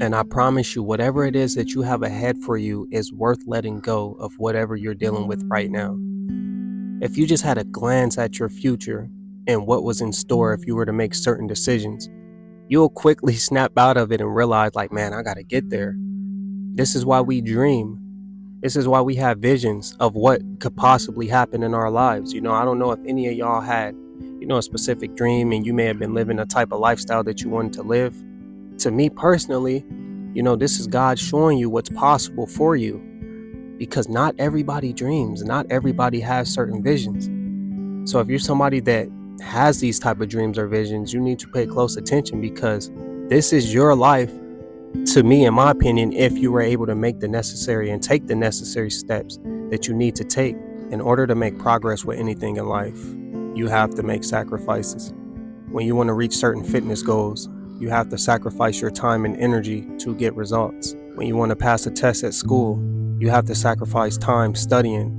And I promise you, whatever it is that you have ahead for you is worth letting go of whatever you're dealing with right now. If you just had a glance at your future and what was in store if you were to make certain decisions, you'll quickly snap out of it and realize, like, man, I gotta get there. This is why we dream. This is why we have visions of what could possibly happen in our lives. I don't know if any of y'all had, a specific dream and you may have been living a type of lifestyle that you wanted to live. To me personally, this is God showing you what's possible for you, because not everybody dreams, not everybody has certain visions. So if you're somebody that has these type of dreams or visions, you need to pay close attention, because this is your life, to me, in my opinion, if you were able to make the necessary and take the necessary steps that you need to take in order to make progress with anything in life. You have to make sacrifices. When you want to reach certain fitness goals, you have to sacrifice your time and energy to get results. When you want to pass a test at school, you have to sacrifice time studying.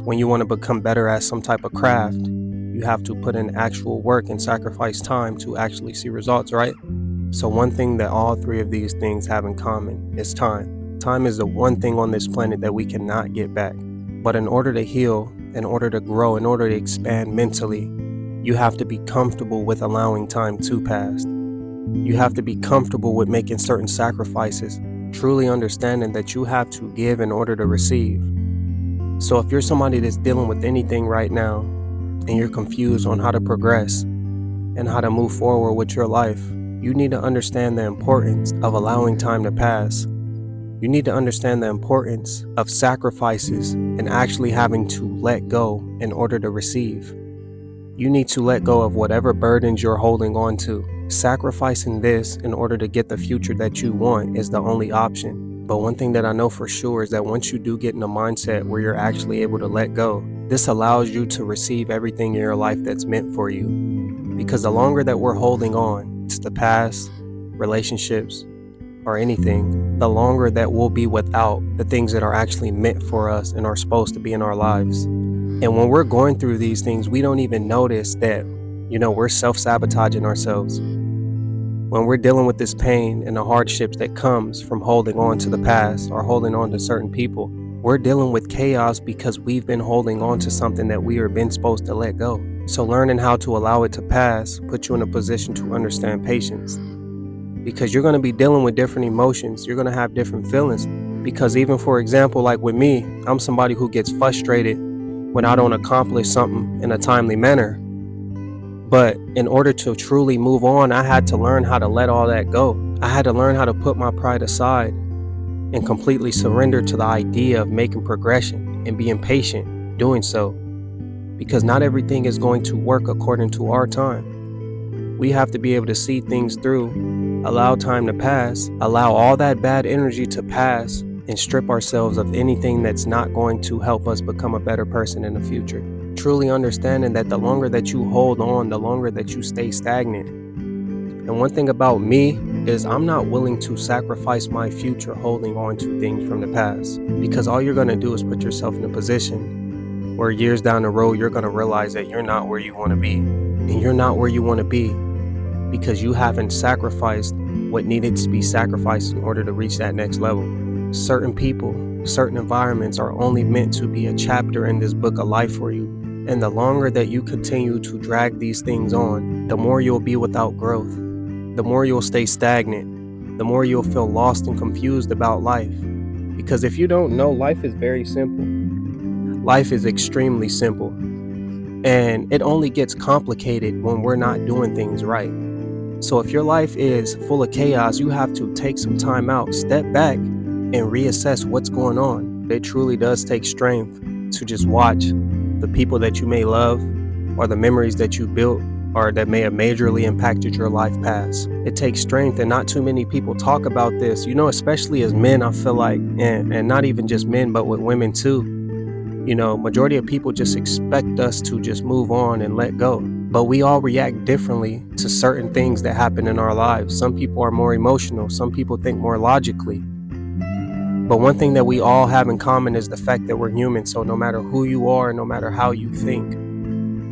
When you want to become better at some type of craft, you have to put in actual work and sacrifice time to actually see results, right? So one thing that all three of these things have in common is time. Time is the one thing on this planet that we cannot get back. But in order to heal, in order to grow, in order to expand mentally, you have to be comfortable with allowing time to pass. You have to be comfortable with making certain sacrifices, truly understanding that you have to give in order to receive. So if you're somebody that's dealing with anything right now and you're confused on how to progress and how to move forward with your life, you need to understand the importance of allowing time to pass. You need to understand the importance of sacrifices and actually having to let go in order to receive. You need to let go of whatever burdens you're holding on to. Sacrificing this in order to get the future that you want is the only option. But one thing that I know for sure is that once you do get in a mindset where you're actually able to let go, this allows you to receive everything in your life that's meant for you. Because the longer that we're holding on to the past, relationships, or anything, the longer that we'll be without the things that are actually meant for us and are supposed to be in our lives. And when we're going through these things, we don't even notice that, we're self-sabotaging ourselves. When we're dealing with this pain and the hardships that comes from holding on to the past or holding on to certain people, we're dealing with chaos because we've been holding on to something that we are been supposed to let go. So learning how to allow it to pass puts you in a position to understand patience. Because you're going to be dealing with different emotions. You're going to have different feelings. Because even, for example, like with me, I'm somebody who gets frustrated when I don't accomplish something in a timely manner. But in order to truly move on, I had to learn how to let all that go. I had to learn how to put my pride aside and completely surrender to the idea of making progression and being patient doing so. Because not everything is going to work according to our time. We have to be able to see things through, allow time to pass, allow all that bad energy to pass, and strip ourselves of anything that's not going to help us become a better person in the future. Truly understanding that the longer that you hold on, the longer that you stay stagnant. And one thing about me is I'm not willing to sacrifice my future holding on to things from the past. Because all you're going to do is put yourself in a position where years down the road, you're going to realize that you're not where you want to be. And you're not where you want to be because you haven't sacrificed what needed to be sacrificed in order to reach that next level. Certain people, certain environments are only meant to be a chapter in this book of life for you. And the longer that you continue to drag these things on, the more you'll be without growth. The more you'll stay stagnant. The more you'll feel lost and confused about life. Because if you don't know, life is very simple. Life is extremely simple. And it only gets complicated when we're not doing things right. So if your life is full of chaos, you have to take some time out, step back, and reassess what's going on. It truly does take strength to just watch the people that you may love or the memories that you built or that may have majorly impacted your life pass. It takes strength, and not too many people talk about this, especially as men. I feel like, and not even just men, but with women too. Majority of people just expect us to just move on and let go. But we all react differently to certain things that happen in our lives. Some people are more emotional. Some people think more logically. But one thing that we all have in common is the fact that we're human. So no matter who you are, no matter how you think,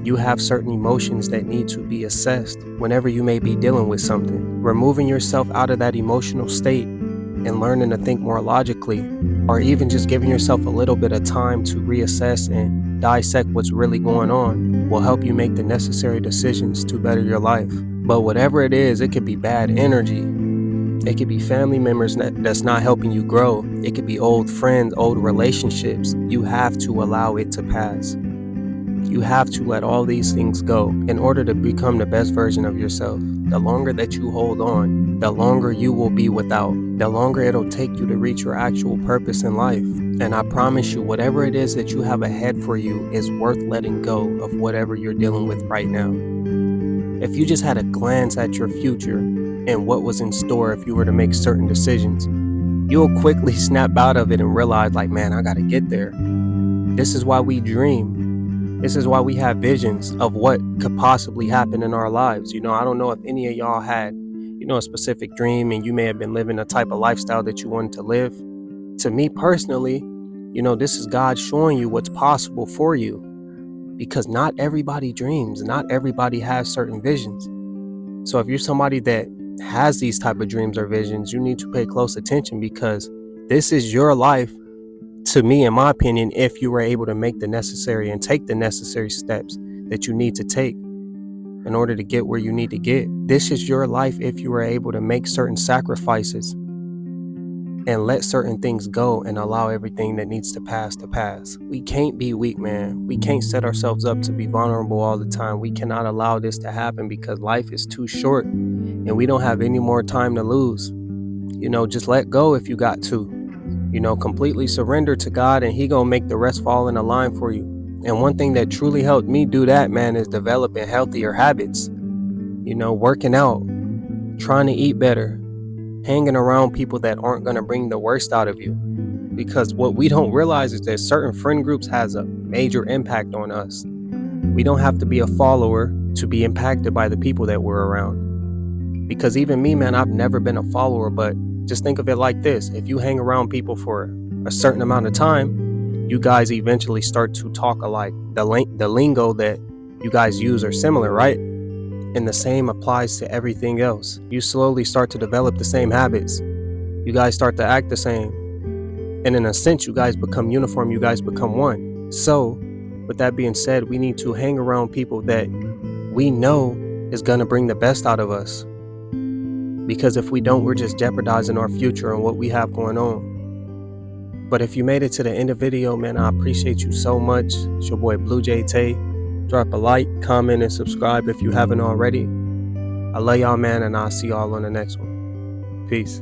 You have certain emotions that need to be assessed whenever you may be dealing with something. Removing yourself out of that emotional state and learning to think more logically, or even just giving yourself a little bit of time to reassess and dissect what's really going on, will help you make the necessary decisions to better your life. But whatever it is, it could be bad energy. It could be family members that's not helping you grow. It could be old friends, old relationships. You have to allow it to pass. You have to let all these things go in order to become the best version of yourself. The longer that you hold on, the longer you will be without. The longer it'll take you to reach your actual purpose in life. And I promise you, whatever it is that you have ahead for you is worth letting go of whatever you're dealing with right now. If you just had a glance at your future and what was in store if you were to make certain decisions, you'll quickly snap out of it and realize, like, man, I gotta get there. This is why we dream. This is why we have visions of what could possibly happen in our lives. I don't know if any of y'all had, a specific dream and you may have been living a type of lifestyle that you wanted to live. To me personally, this is God showing you what's possible for you, because not everybody dreams, not everybody has certain visions. So if you're somebody that has these type of dreams or visions, you need to pay close attention, because this is your life. To me, in my opinion, if you were able to make the necessary and take the necessary steps that you need to take in order to get where you need to get. This is your life if you were able to make certain sacrifices and let certain things go and allow everything that needs to pass to pass. We can't be weak, man. We can't set ourselves up to be vulnerable all the time. We cannot allow this to happen, because life is too short and we don't have any more time to lose. Just let go if you got to. Completely surrender to God, and He gonna make the rest fall in a line for you. And one thing that truly helped me do that, man, is developing healthier habits. Working out, trying to eat better, hanging around people that aren't gonna bring the worst out of you. Because what we don't realize is that certain friend groups has a major impact on us. We don't have to be a follower to be impacted by the people that we're around. Because even me, man, I've never been a follower, but just think of it like this. If you hang around people for a certain amount of time, you guys eventually start to talk alike. The lingo that you guys use are similar, right? And the same applies to everything else. You slowly start to develop the same habits. You guys start to act the same. And in a sense, you guys become uniform. You guys become one. So, with that being said, we need to hang around people that we know is going to bring the best out of us. Because if we don't, we're just jeopardizing our future and what we have going on. But if you made it to the end of the video, man, I appreciate you so much. It's your boy Blue Jay Tay. Drop a like, comment, and subscribe if you haven't already. I love y'all, man, and I'll see y'all on the next one. Peace.